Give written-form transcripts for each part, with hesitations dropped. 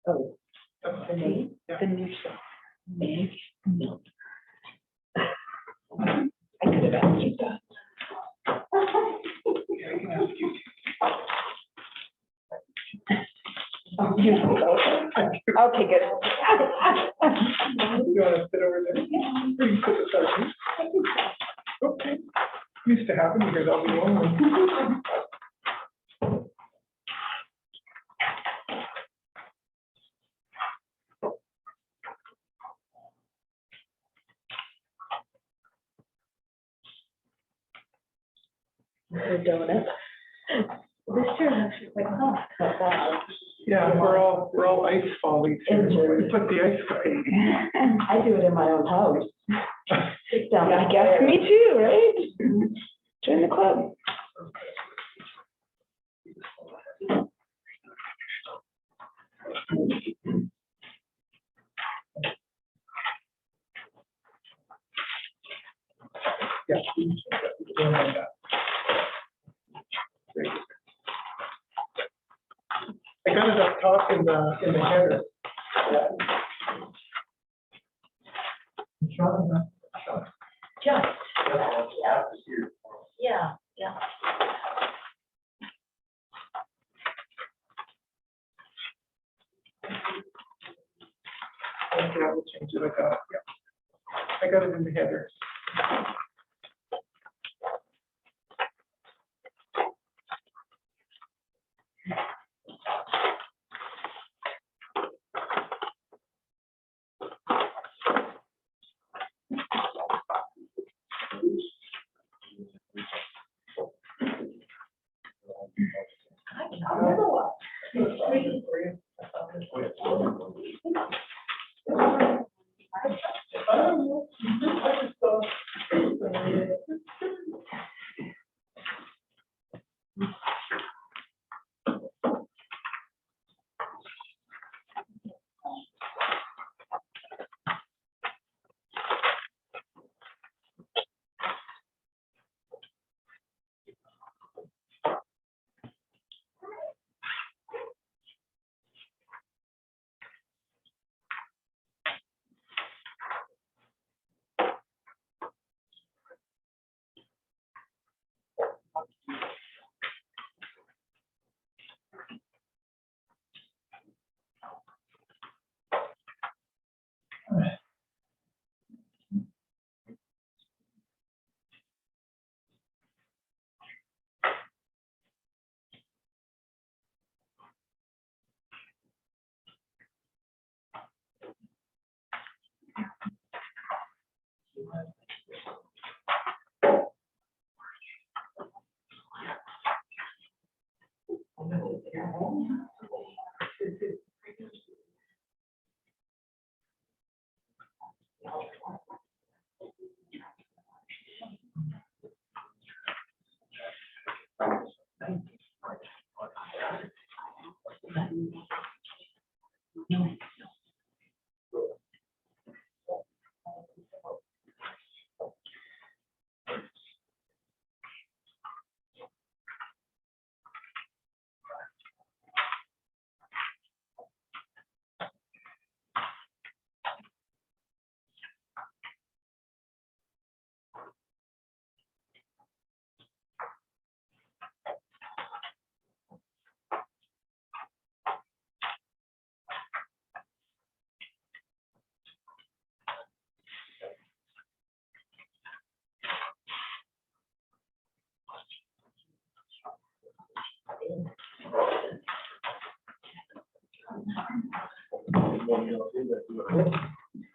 Oh, the new stuff. Meg Milk. I could have answered that. Oh, you okay, good. You want to sit over there? Or you sit beside me? Okay. Used to happen here, that'll be one. A donut. This chair is actually quite soft. Not bad. Yeah, we're all ice follies here. We put the ice away. I do it in my own house. Sit down. I guess me too, right? Join the club. Yeah. Doing like that. Great. I got it up top in the header. Yeah. Just. Yeah, yeah. Okay, I will change it. I got it. Yeah. I got it in the header. Another one.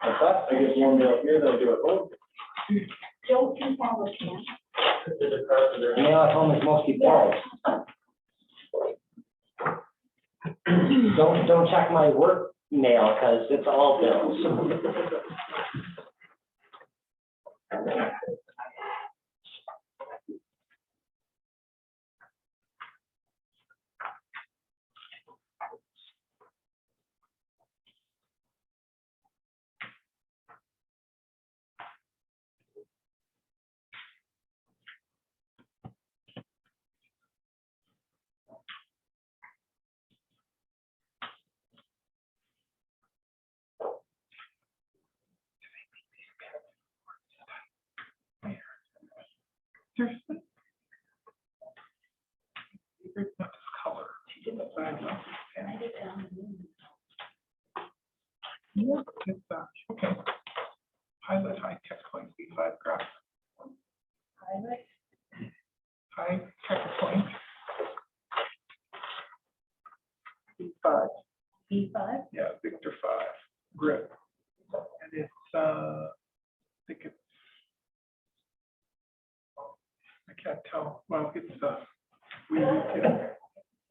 I guess one day up here, they'll do it home. Don't you have a can? Mail at home is mostly bills. Don't check my work mail, because it's all bills. Seriously? Not this color. Yeah, it's okay. Highlight high text point B5 graph. Highlight. High text point B5. B5. Yeah, Victor 5 grid. And it's I think it's I can't tell. Well, it's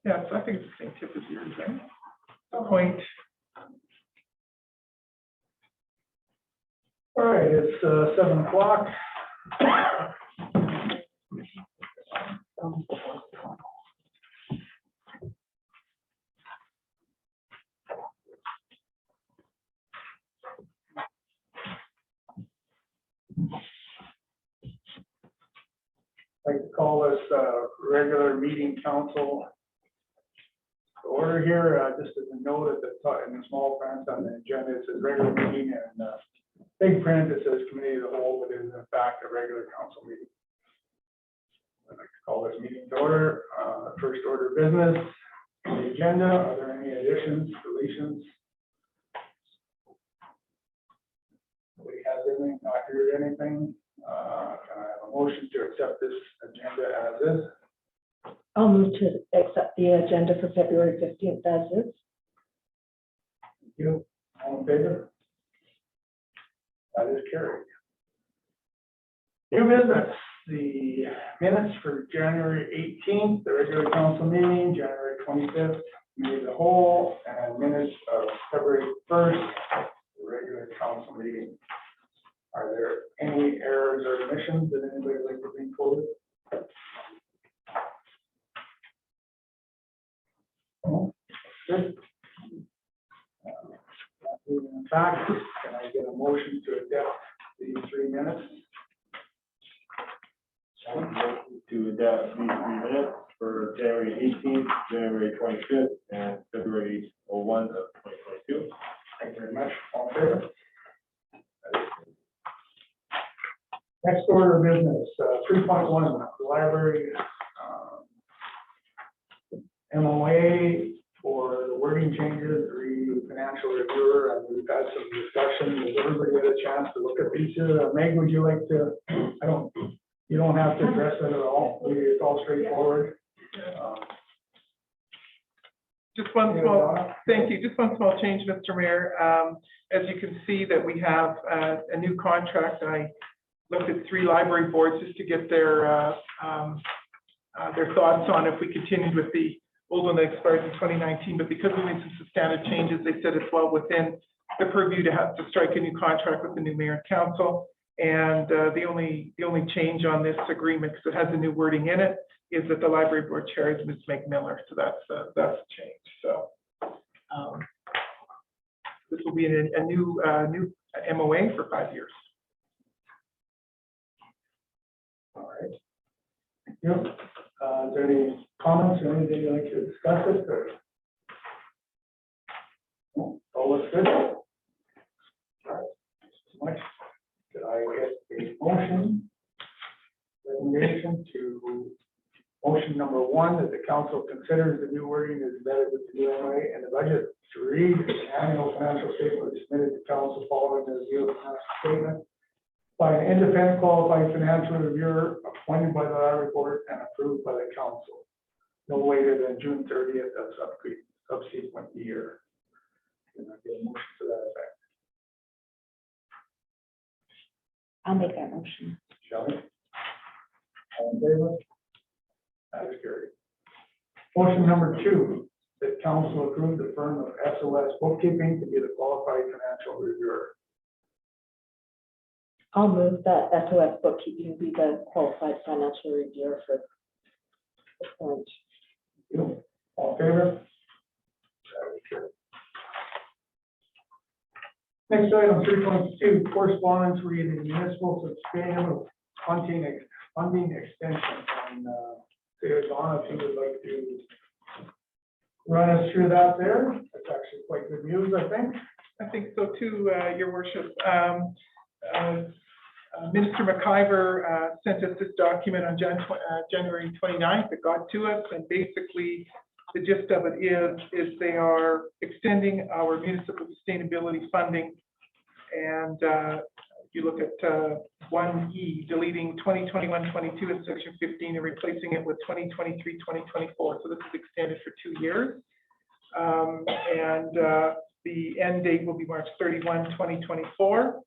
yeah, so I think it's the same tip as yours, right? The point. All right, it's 7 o'clock. I'd like to call this regular meeting council to order here. Just as a note at the top, in the small print on the agenda, it says regular meeting, and big print it says committee of the whole, but it is in fact a regular council meeting. I'd like to call this meeting to order. First order of business, the agenda. Are there any additions, deletions? Nobody has anything, not heard anything. Can I have a motion to accept this agenda as is? I'll move to accept the agenda for February 15th as is. Thank you. All in favor? That is carried. New business, the minutes for January 18th, the regular council meeting, January 25th, committee of the whole, and minutes of February 1st, the regular council meeting. Are there any errors or omissions that anybody would like to bring forward? No? Good. In fact, can I get a motion to adopt these 3 minutes? To adapt these 3 minutes for January 18th, January 25th, and February 1 of 2022. Thank you very much. All in favor? Next order of business, 3.1, the library MOA for the wording changes, the financial reviewer, and we've had some discussion. Has everybody had a chance to look at these? Meg, would you like to? You don't have to address it at all. It's all straightforward. Just one small, thank you. Just one small change, Mr. Mayor. As you can see that we have a new contract. I looked at 3 library boards just to get their thoughts on if we continued with the old one that expired in 2019. But because we made some substantive changes, they said it's well within the purview to have to strike a new contract with the new mayor and council. And the only change on this agreement, because it has a new wording in it, is that the library board chair is Ms. Meg Miller. So that's a change. So this will be a new MOA for 5 years. All right. Thank you. Is there any comments or anything you'd like to discuss it? Or? No? All looks good. All right. Thanks so much. Could I get a motion, recommendation to motion number 1 that the council considers the new wording is embedded with the new MOA and the budget to read the annual financial statement submitted to council following the review of the financial statement by an independent qualified financial reviewer appointed by the library board and approved by the council, no later than June 30th of subsequent year. Can I get a motion to that effect? I'll make that motion. Shelley? All in favor? That is carried. Motion number 2, that council approve the firm of SOS Bookkeeping to be the qualified financial reviewer. I'll move that SOS Bookkeeping be the qualified financial reviewer for the current. All in favor? That is carried. Next item, 3.2, correspondence related to municipal sustainable funding extension. And Donna, if you would like to run us through that there. That's actually quite good news, I think. I think so too, Your Worship. Minister McIver sent us this document on January 29th. It got to us, and basically the gist of it is they are extending our municipal sustainability funding. And if you look at 1E, deleting 2021-22 in section 15 and replacing it with 2023-2024. So this is extended for 2 years. The end date will be March 31, 2024.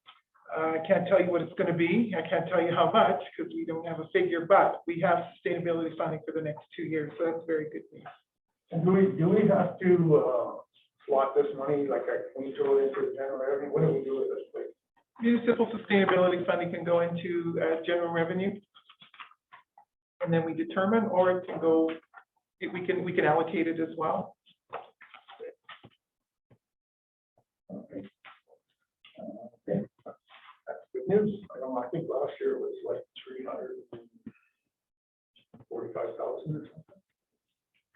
I can't tell you what it's going to be. I can't tell you how much because we don't have a figure, but we have sustainability funding for the next 2 years. So that's very good news. And do we have to slot this money, like, can we throw it into the general revenue? What do we do with this, please? Municipal sustainability funding can go into general revenue. And then we determine, or it can go, we can allocate it as well. Okay. Okay. That's good news. I think last year it was like 345,000 or something.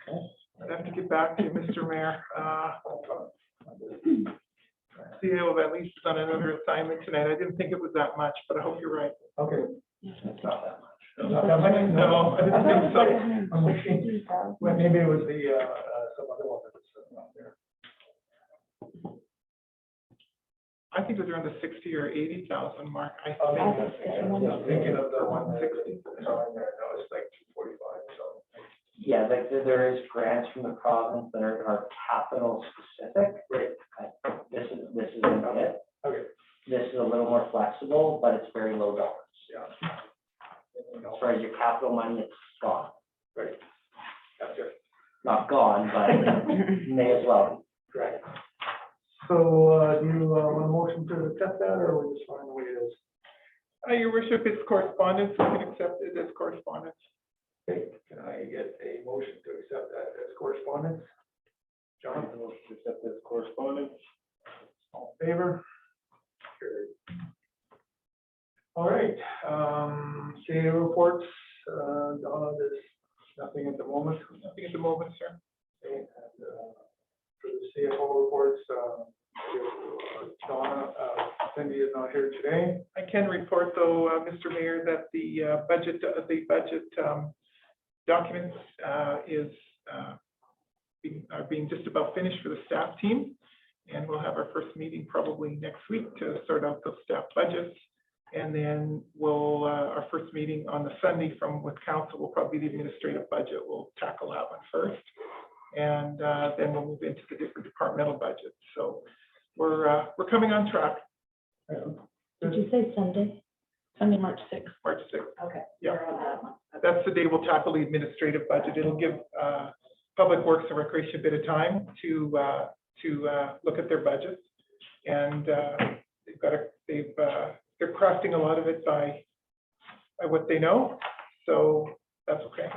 Okay. I'd have to get back to you, Mr. Mayor. CEO of at least is on another assignment tonight. I didn't think it was that much, but I hope you're right. Okay. It's not that much. Not that much? No, I didn't think so. I'm wishing, well, maybe it was the, some other one that was sitting out there. I think it was around the 60 or 80,000 mark. I Oh, think. yeah, I'm thinking of the one that is on there, no, it's like 245, so. Yeah, like there is grants from the province that are capital specific. Right. This isn't it. Okay. This is a little more flexible, but it's very low dollars. Yeah. As far as your capital money, it's gone. Right. That's it. Not gone, but may as well. Correct. So, do you want a motion to accept that, or we just find the way it is? Your worship, it's correspondence. We can accept it as correspondence. Okay, can I get a motion to accept that as correspondence? John, To accept this correspondence. all in favor? Carried. All right, CAO reports, Donna, there's nothing at the moment. Nothing at the moment, sir. Okay, and, for the CFO reports, Donna, Cindy is not here today. I can report though, Mr. Mayor, that the budget documents are being just about finished for the staff team. And we'll have our first meeting probably next week to sort out those staff budgets. And then we'll, our first meeting on the Sunday with council will probably be the administrative budget. We'll tackle that one first. And then we'll move into the different departmental budgets. So we're coming on track. Did you say Sunday? Sunday, March 6th. March 6th. Okay. Yeah. We're on that one. That's the day we'll tackle the administrative budget. It'll give Public Works and Recreation a bit of time to look at their budgets. And they're crafting a lot of it by what they know. So that's okay.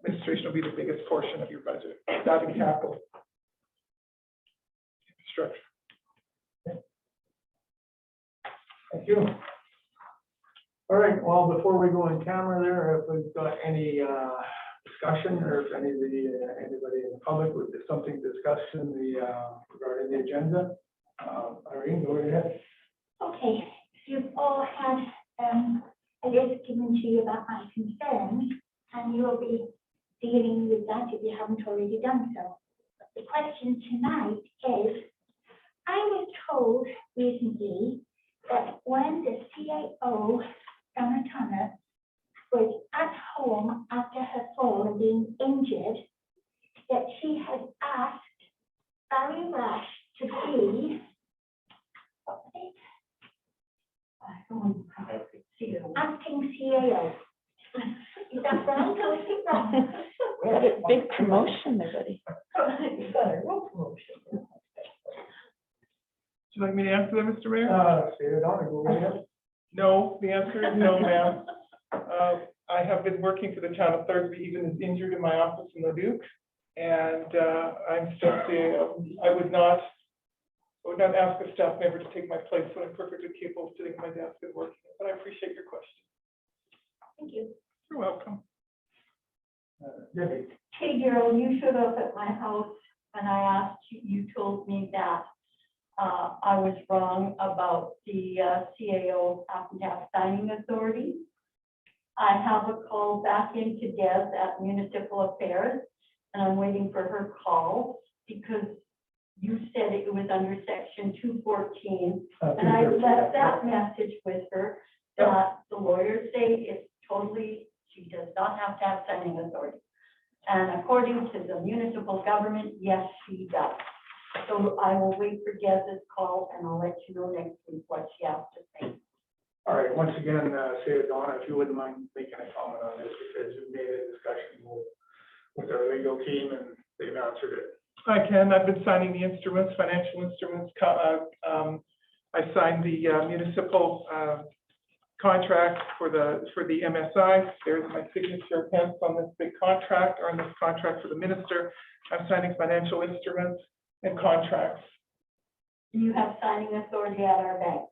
Administration will be the biggest portion of your budget, that and capital. Infrastructure. Thank you. All right, well, before we go in camera there, if we've got any discussion, or if anybody in the public would something to discuss in regarding the agenda, Irene, go ahead. Okay, you've all had a list given to you about my concerns, and you'll be dealing with that if you haven't already done so. But the question tonight is, I was told recently that when the CAO, Donna Thomas, was at home after her fall and being injured, that she had asked Barry Rush to be acting CAO. Is that right or is it wrong? Big promotion there, buddy. Would you like me to answer that, Mr. Mayor? Sarah Donna, go ahead. No, the answer is no, ma'am. I have been working for the town of Thorsby, even as injured in my office in Leduc. And I'm still saying, I would not ask a staff member to take my place when I'm perfectly capable of sitting at my desk and working. But I appreciate your question. Thank you. You're welcome. Debbie. Hey, Gerald, you showed up at my house and I asked you, you told me that I was wrong about the CAO having to have signing authority. I have a call back into Des at Municipal Affairs, and I'm waiting for her call because you said it was under section 214. And I left that message with her that the lawyers say it's totally, she does not have to have signing authority. And according to the municipal government, yes, she does. So I will wait for Des's call and I'll let you know next week what she has to say. All right, once again, Sarah Donna, if you wouldn't mind making a comment on this, because you made a discussion with our legal team and they've answered it. I can, I've been signing the instruments, financial instruments. I signed the municipal contract for the MSI. There's my signature hence on this big contract, or on this contract for the minister. I'm signing financial instruments and contracts. You have signing authority at our bank.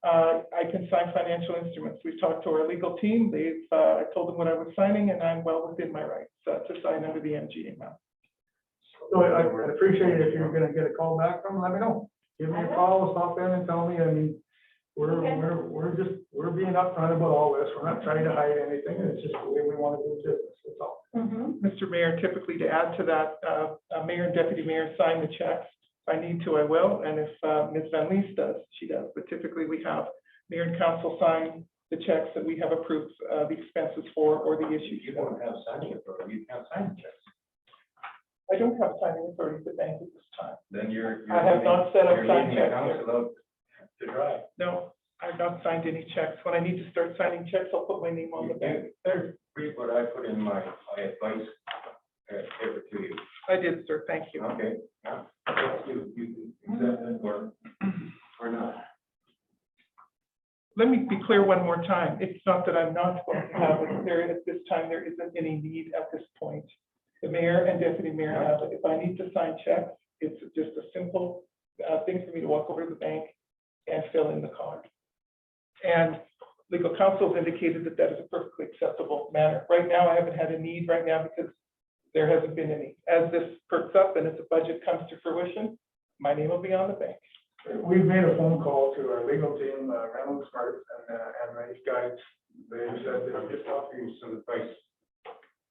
I can sign financial instruments. We've talked to our legal team. I told them what I was signing, and I'm well within my rights to sign under the MGA now. So I'd appreciate it if you're gonna get a call back from them, let me know. Give me a call, stop in and tell me, I mean, we're being upfront about all this. We're not trying to hide anything. It's just the way we want to do business, that's all. Mr. Mayor, typically to add to that, mayor and deputy mayor sign the checks. If I need to, I will, and if Ms. Van Lees does, she does. But typically we have mayor and council sign the checks that we have approved the expenses for or the issues. You don't have signing authority, you can't sign checks. I don't have signing authority at the bank at this time. Then you're. I have not set up You're signed leaving the checks. council out to dry. No, I've not signed any checks. When I need to start signing checks, I'll put my name on the bank. There's what I put in my advice paper to you. I did, sir, thank you. Okay, yeah, you accept it or not. Let me be clear one more time. It's not that I'm not going to have it. There, at this time, there isn't any need at this point. The mayor and deputy mayor have it. If I need to sign checks, it's just a simple thing for me to walk over to the bank and fill in the card. And legal counsel has indicated that that is a perfectly acceptable manner. Right now, I haven't had a need right now because there hasn't been any. As this perks up and as the budget comes to fruition, my name will be on the bank. We've made a phone call to our legal team, Reynolds Smart and these guys. They said that I'm just offering you some advice.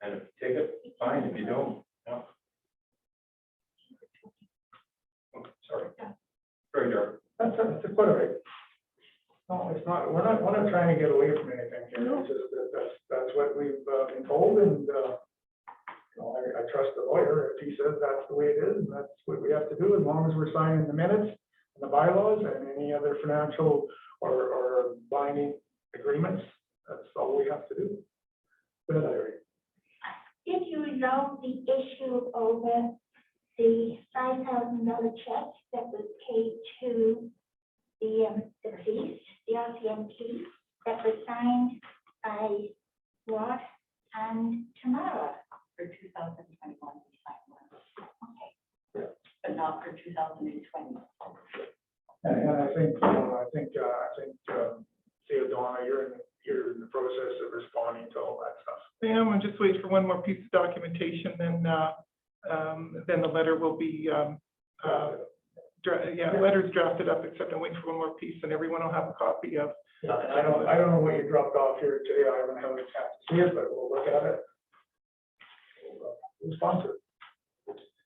And if you take it, fine, if you don't, no. Oh, sorry. Very dark. that's quite all right. No, it's not, we're not trying to get away from anything here. It's just that that's what we've been told, and you know, I trust the lawyer. If he says that's the way it is, and that's what we have to do, as long as we're signing the minutes and the bylaws and any other financial or binding agreements, that's all we have to do. Good, Larry. Did you know the issue over the $5,000 check that was paid to the police, the RCMP, that was signed by Rod and Tamara? For 2021, we signed one. Okay. But not for 2020. And I think Theodora, you're in the process of responding to all that stuff. Yeah, I'm just waiting for one more piece of documentation, then the letter will be, letter's drafted up, except I'm waiting for one more piece, and everyone will have a copy of. Yeah, I don't know what you dropped off here today. I haven't had a chance to see it, but we'll look at it. We'll sponsor it.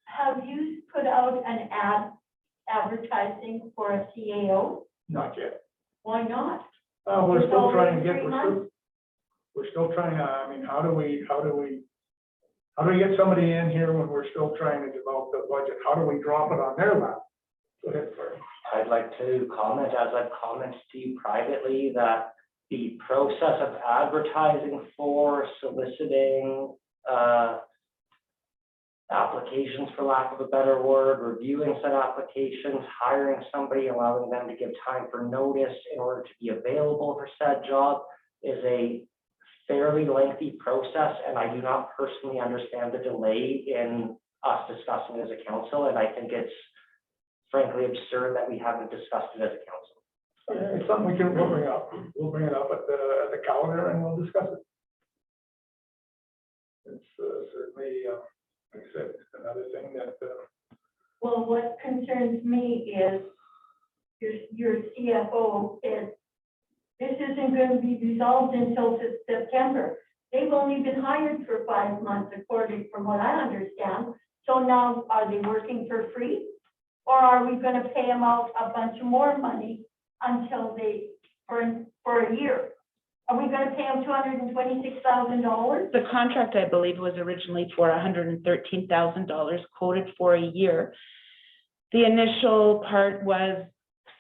Have you put out an advertising for a CAO? Not yet. Why not? We're It's still trying to already get, 3 months. we're still trying to, I mean, how do we get somebody in here when we're still trying to develop the budget? How do we drop it on their lap? Go ahead, Fred. I'd like to comment, as I've commented to you privately, that the process of advertising for soliciting applications, for lack of a better word, reviewing said applications, hiring somebody, allowing them to give time for notice in order to be available for said job is a fairly lengthy process, and I do not personally understand the delay in us discussing it as a council, and I think it's frankly absurd that we haven't discussed it as a council. It's something we'll bring up. We'll bring it up at the calendar and we'll discuss it. It's certainly, like I said, another thing that Well, what concerns me is your CFO is, this isn't going to be resolved until September. They've only been hired for 5 months, according from what I understand. So now, are they working for free? Or are we going to pay them out a bunch of more money until they, for a year? Are we going to pay them $226,000? The contract, I believe, was originally for $113,000, quoted for a year. The initial part was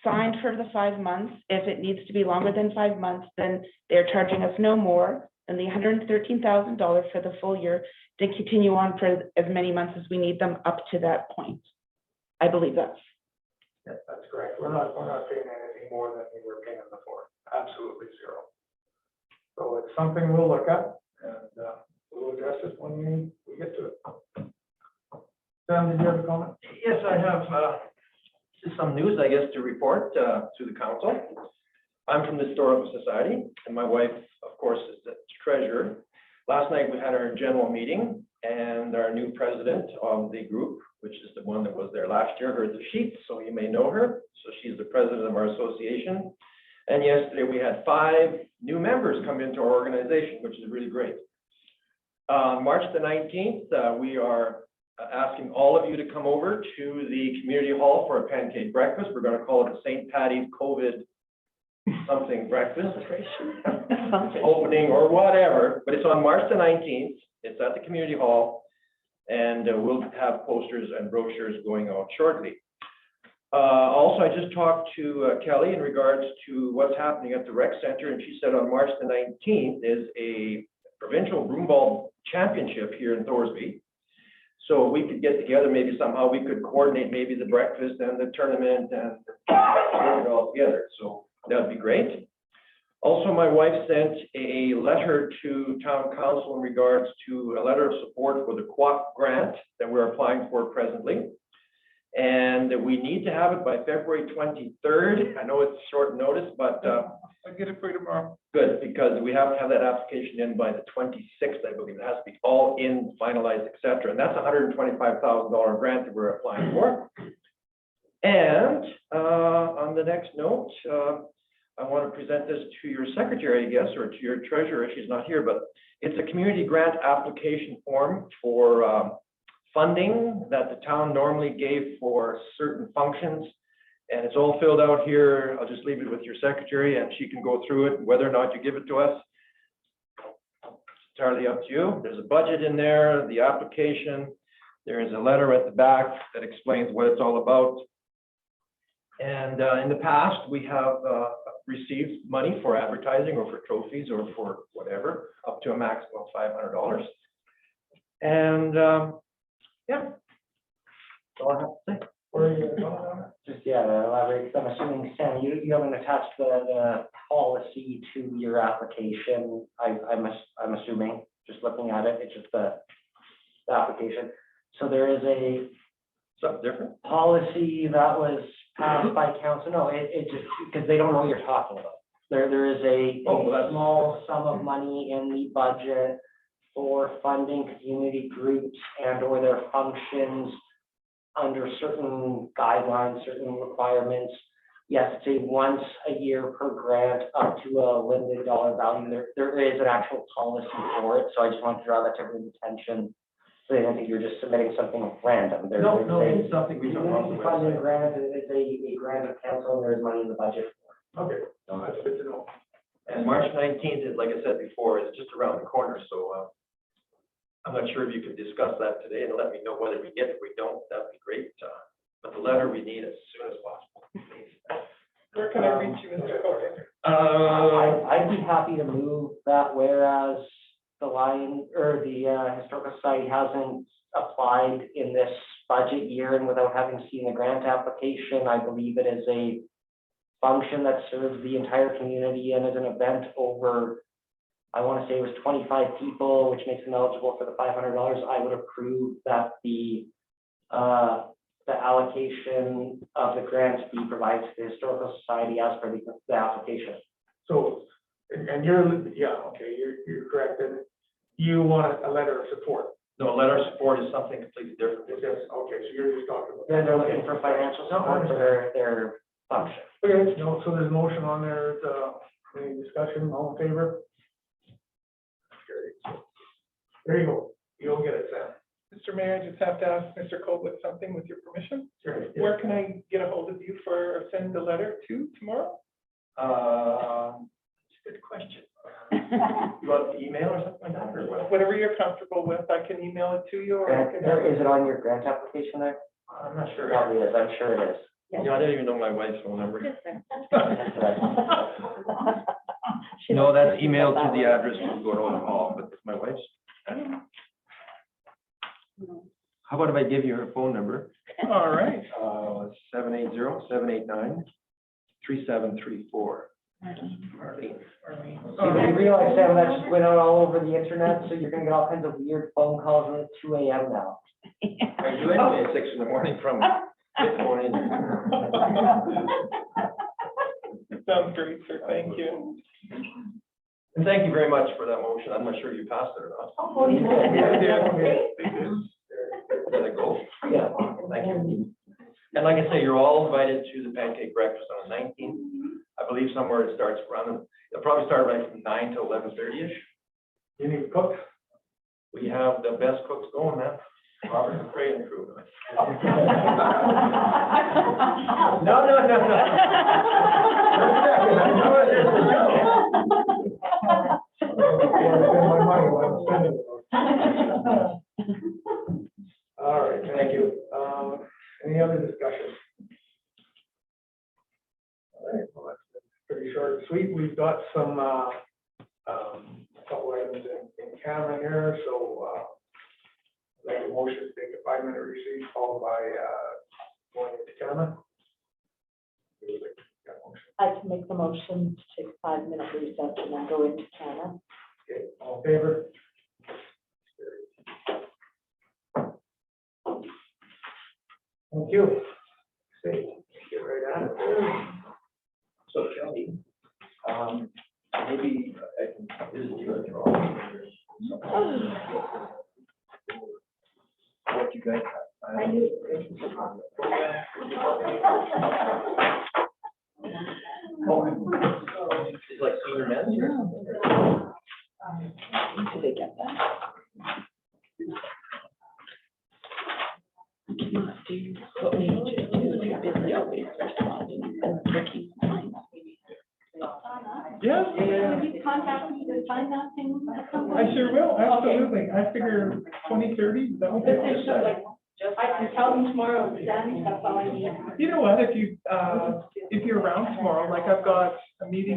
signed for the 5 months. If it needs to be longer than 5 months, then they're charging us no more than the $113,000 for the full year to continue on for as many months as we need them up to that point. I believe that's. Yeah, that's correct. We're not paying anything more than we were paying before. Absolutely zero. So it's something we'll look at, and we'll address it when we get to it. Sam, did you have a comment? Yes, I have some news, I guess, to report to the council. I'm from the Historical Society, and my wife, of course, is the treasurer. Last night, we had our general meeting, and our new president of the group, which is the one that was there last year, heard the sheet, so you may know her. So she's the president of our association. And yesterday, we had 5 new members come into our organization, which is really great. March the 19th, we are asking all of you to come over to the community hall for a pancake breakfast. We're going to call it the St. Patty's COVID something breakfast, opening or whatever, but it's on March the 19th. It's at the community hall, and we'll have posters and brochures going out shortly. Also, I just talked to Kelly in regards to what's happening at the rec center, and she said on March the 19th is a provincial broomball championship here in Thorsby. So we could get together, maybe somehow we could coordinate maybe the breakfast and the tournament and work it all together. So that'd be great. Also, my wife sent a letter to town council in regards to a letter of support for the QUAC grant that we're applying for presently. And we need to have it by February 23rd. I know it's short notice, but I'll get it for you tomorrow. good, because we have to have that application in by the 26th, I believe. It has to be all in, finalized, et cetera. And that's a $125,000 grant that we're applying for. And on the next note, I want to present this to your secretary, I guess, or to your treasurer. She's not here, but it's a community grant application form for funding that the town normally gave for certain functions. And it's all filled out here. I'll just leave it with your secretary and she can go through it, whether or not you give it to us. It's entirely up to you. There's a budget in there, the application. There is a letter at the back that explains what it's all about. And in the past, we have received money for advertising or for trophies or for whatever, up to a maximum of $500. And yeah, that's all I have to say. Where are you going on it? Just, yeah, to elaborate, 'cause I'm assuming, Sam, you haven't attached the policy to your application. I'm assuming, just looking at it, it's just the application. So there is a Something different? policy that was passed by council. No, it just, because they don't know what you're talking about. There is a Oh, well, that's- small sum of money in the budget for funding community groups and or their functions under certain guidelines, certain requirements. Yes, it's a once a year per grant up to a limited dollar value. There is an actual policy for it, so I just want to draw that to everyone's attention. So I don't think you're just submitting something random. No, it's something we don't want to Funding website. grant, it's a grant of council, and there's money in the budget. Okay, no, that's good to know. And March 19th is, like I said before, it's just around the corner, so I'm not sure if you could discuss that today and let me know whether we get it. If we don't, that'd be great. But the letter we need as soon as possible, please. Where can I reach you, Mr. Coulter? I'd be happy to move that, whereas the Historical Society hasn't applied in this budget year and without having seen the grant application, I believe it is a function that serves the entire community and is an event over, I want to say it was 25 people, which makes them eligible for the $500. I would approve that the allocation of the grant be provided to the Historical Society as per the application. So, and you're, yeah, okay, you're correct. And you want a letter of support. No, a letter of support is something completely different. It's just, okay, so you're just talking about. Then they're looking for financial support for their function. Okay, no, so there's a motion on there, any discussion, all in favor? Carried. So, there you go, you'll get it, Sam. Mr. Mayor, I just have to ask Mr. Colwick something with your permission. Sure. Where can I get a hold of you for, or send the letter to tomorrow? Good question. You want the email or something like that, or what? Whatever you're comfortable with, I can email it to you, or I can. Is it on your grant application there? I'm not sure. Probably is, I'm sure it is. You know, I don't even know my wife's phone number. Yes, sir. No, that's emailed to the address of Gordon Hall, but it's my wife's. How about if I give you her phone number? All right. 780-789-3734. Marlene. You realize, Sam, that just went out all over the internet, so you're gonna get all kinds of weird phone calls at 2 a.m. now. I do anyway at 6 in the morning from this morning. Sounds great, sir. Thank you. And thank you very much for that motion. I'm not sure you passed it or not. Oh, yeah. Let it go. Yeah. Thank you. And like I say, you're all invited to the pancake breakfast on the 19th. I believe somewhere it starts around, it'll probably start right from 9 to 11:30-ish. You need cook? We have the best cooks going, man. Robert and Craig and crew. No. All right, thank you. Any other discussion? All right, well, that's pretty short and sweet. We've got some, couple items in camera here, so, make a motion to take a 5-minute recess, followed by, going into camera. I can make the motion to take a 5-minute recess and then go into camera. Okay, all in favor? Thank you. See, get right at it. So Kelly, maybe I can visit you at your what you guys have. It's like senior men here. Did they get that? You cannot do what we need to do if you're busy always responding and working. Yeah. Will you contact me to find that thing? I sure will, absolutely. I figure 2030, that would be. I can tell them tomorrow, Danny, that's all I need. You know what, if you're around tomorrow, like I've got a meeting